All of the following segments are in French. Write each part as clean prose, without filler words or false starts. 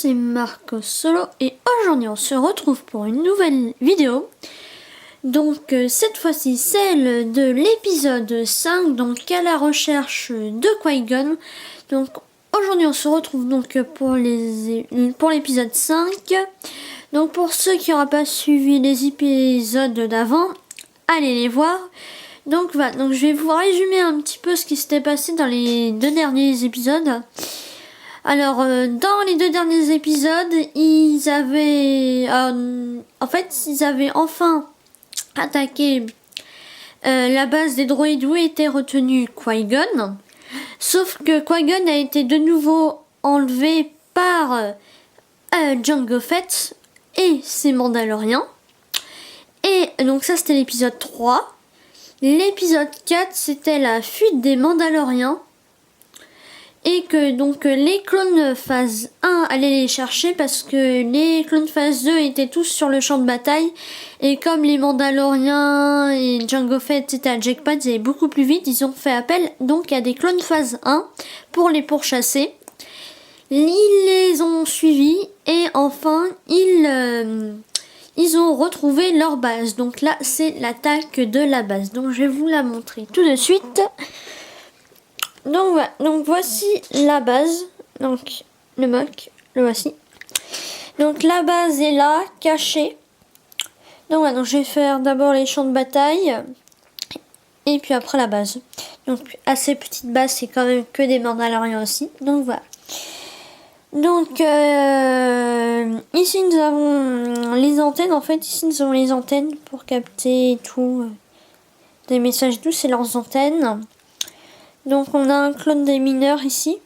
c'est Marco Solo et aujourd'hui on se retrouve pour une nouvelle vidéo. Donc cette fois-ci celle de l'épisode 5, donc à la recherche de Qui-Gon. Donc aujourd'hui on se retrouve donc pour l'épisode 5. Donc pour ceux qui n'auraient pas suivi les épisodes d'avant, allez les voir. Donc voilà, donc je vais vous résumer un petit peu ce qui s'était passé dans les 2 derniers épisodes. Alors, dans les 2 derniers épisodes, ils avaient enfin attaqué la base des droïdes où était retenu Qui-Gon. Sauf que Qui-Gon a été de nouveau enlevé par Jango Fett et ses Mandaloriens. Et donc ça, c'était l'épisode 3. L'épisode 4, c'était la fuite des Mandaloriens. Et que donc les clones phase 1 allaient les chercher parce que les clones phase 2 étaient tous sur le champ de bataille. Et comme les Mandaloriens et Jango Fett étaient à Jackpot, ils allaient beaucoup plus vite. Ils ont fait appel donc à des clones phase 1 pour les pourchasser. Ils les ont suivis et enfin ils ont retrouvé leur base. Donc là c'est l'attaque de la base. Donc je vais vous la montrer tout de suite. Donc voilà, donc voici la base, donc le mock, le voici. Donc la base est là, cachée. Donc voilà, donc je vais faire d'abord les champs de bataille et puis après la base. Donc assez petite base, c'est quand même que des Mandaloriens aussi. Donc voilà. Donc ici nous avons les antennes. En fait ici nous avons les antennes pour capter tout, des messages et tout, c'est leurs antennes. Donc on a un clone des mineurs ici.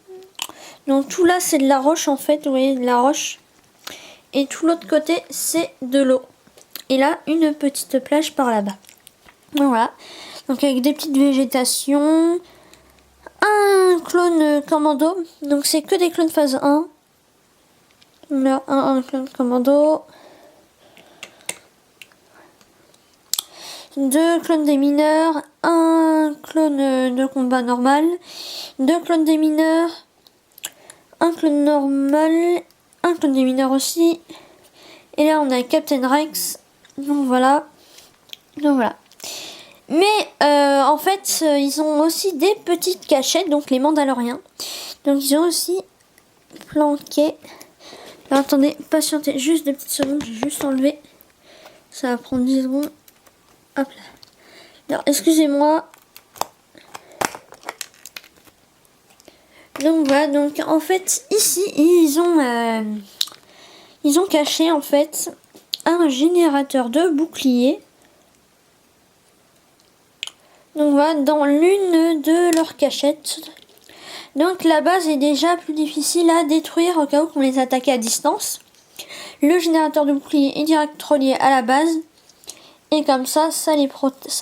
Donc tout là c'est de la roche en fait, vous voyez, de la roche. Et tout l'autre côté c'est de l'eau. Et là une petite plage par là-bas. Voilà. Donc avec des petites végétations. Un clone commando. Donc c'est que des clones phase 1. Là, un clone commando. 2 clones des mineurs, un clone de combat normal, 2 clones des mineurs, un clone normal, un clone des mineurs aussi. Et là on a Captain Rex. Donc voilà. Mais en fait ils ont aussi des petites cachettes, donc les Mandaloriens. Donc ils ont aussi planqué. Alors, attendez, patientez juste 2 petites secondes, j'ai juste enlevé. Ça va prendre 10 secondes. Hop là. Alors, excusez-moi. Donc voilà, donc en fait, ici, ils ont caché en fait un générateur de boucliers. Donc voilà, dans l'une de leurs cachettes. Donc la base est déjà plus difficile à détruire au cas où qu'on les attaque à distance. Le générateur de boucliers est direct relié à la base. Et comme ça, ça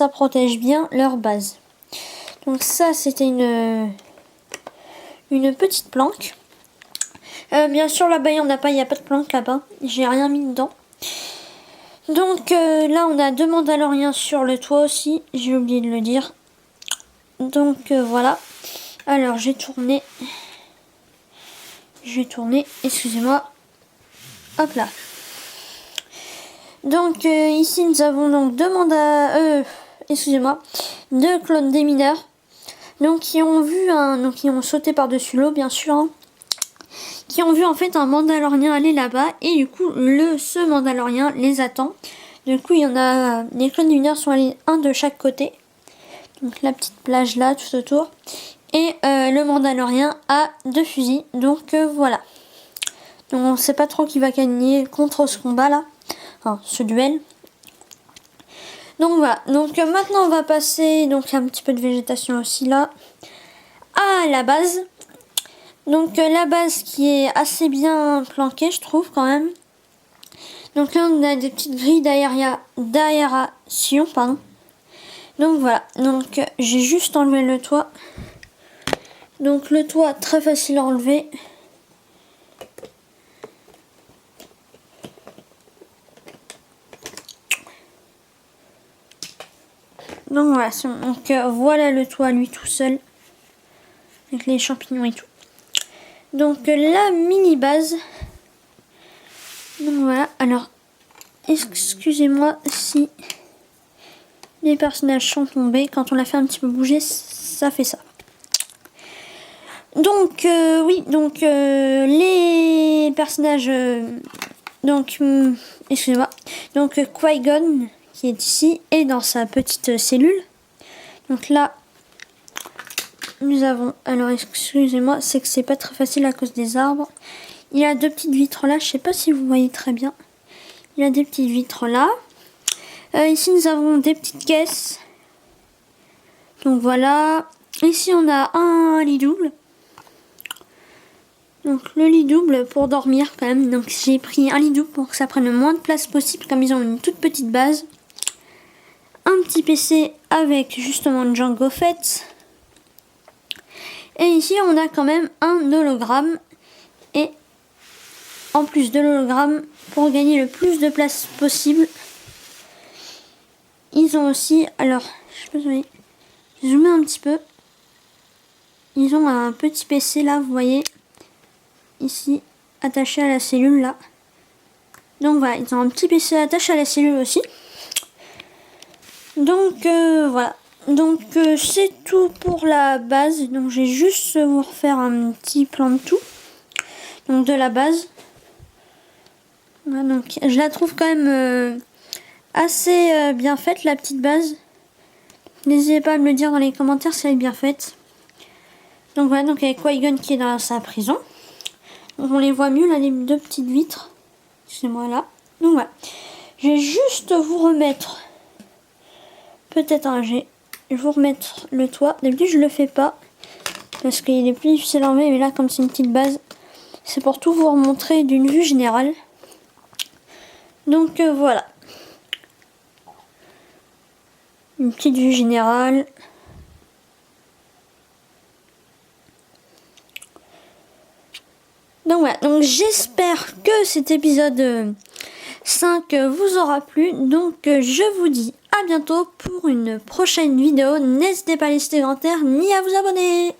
protège bien leur base. Donc ça, c'était une petite planque. Bien sûr, là-bas, il n'y a pas de planque là-bas. J'ai rien mis dedans. Donc là, on a 2 Mandaloriens sur le toit aussi. J'ai oublié de le dire. Donc voilà. Alors, j'ai tourné. Excusez-moi. Hop là. Donc ici nous avons donc 2 clones des mineurs. Donc qui ont sauté par-dessus l'eau bien sûr. Hein, qui ont vu en fait un Mandalorien aller là-bas. Et du coup ce Mandalorien les attend. Du coup il y en a. Les clones des mineurs sont allés un de chaque côté. Donc la petite plage là tout autour. Et le Mandalorien a 2 fusils. Donc voilà. Donc on ne sait pas trop qui va gagner contre ce combat là. Enfin, ce duel. Donc voilà. Donc maintenant on va passer donc un petit peu de végétation aussi là à la base. Donc la base qui est assez bien planquée je trouve quand même. Donc là on a des petites grilles d'aération pardon. Donc voilà. Donc j'ai juste enlevé le toit. Donc le toit très facile à enlever. Donc voilà, voilà le toit lui tout seul. Avec les champignons et tout. Donc la mini base Donc voilà, alors excusez-moi si les personnages sont tombés. Quand on l'a fait un petit peu bouger, ça fait ça. Donc oui, donc les personnages, excusez-moi, donc Qui-Gon qui est ici et dans sa petite cellule. Donc là, nous avons, alors excusez-moi, c'est que c'est pas très facile à cause des arbres. Il y a deux petites vitres là, je sais pas si vous voyez très bien. Il y a des petites vitres là. Ici nous avons des petites caisses. Donc voilà. Ici on a un lit double. Donc le lit double pour dormir quand même. Donc j'ai pris un lit double pour que ça prenne le moins de place possible, comme ils ont une toute petite base. Un petit PC avec justement Jango Fett. Et ici on a quand même un hologramme. Et en plus de l'hologramme, pour gagner le plus de place possible, ils ont aussi, alors je sais pas si vous voyez, je zoome un petit peu. Ils ont un petit PC là, vous voyez, ici, attaché à la cellule là. Donc voilà, ils ont un petit PC attaché à la cellule aussi. Donc voilà. Donc c'est tout pour la base. Donc je vais juste vous refaire un petit plan de tout. Donc de la base. Voilà, donc je la trouve quand même assez bien faite, la petite base. N'hésitez pas à me le dire dans les commentaires si elle est bien faite. Donc voilà, donc avec Qui-Gon qui est dans sa prison. Donc on les voit mieux là, les deux petites vitres. Excusez-moi là. Donc voilà. Je vais juste vous remettre peut-être un G. Je vais vous remettre le toit. D'habitude je le fais pas parce qu'il est plus difficile à enlever, mais là comme c'est une petite base, c'est pour tout vous remontrer d'une vue générale. Donc voilà. Une petite vue générale. Donc voilà, donc j'espère que cet épisode 5 vous aura plu. Donc je vous dis à bientôt pour une prochaine vidéo. N'hésitez pas à laisser des commentaires ni à vous abonner.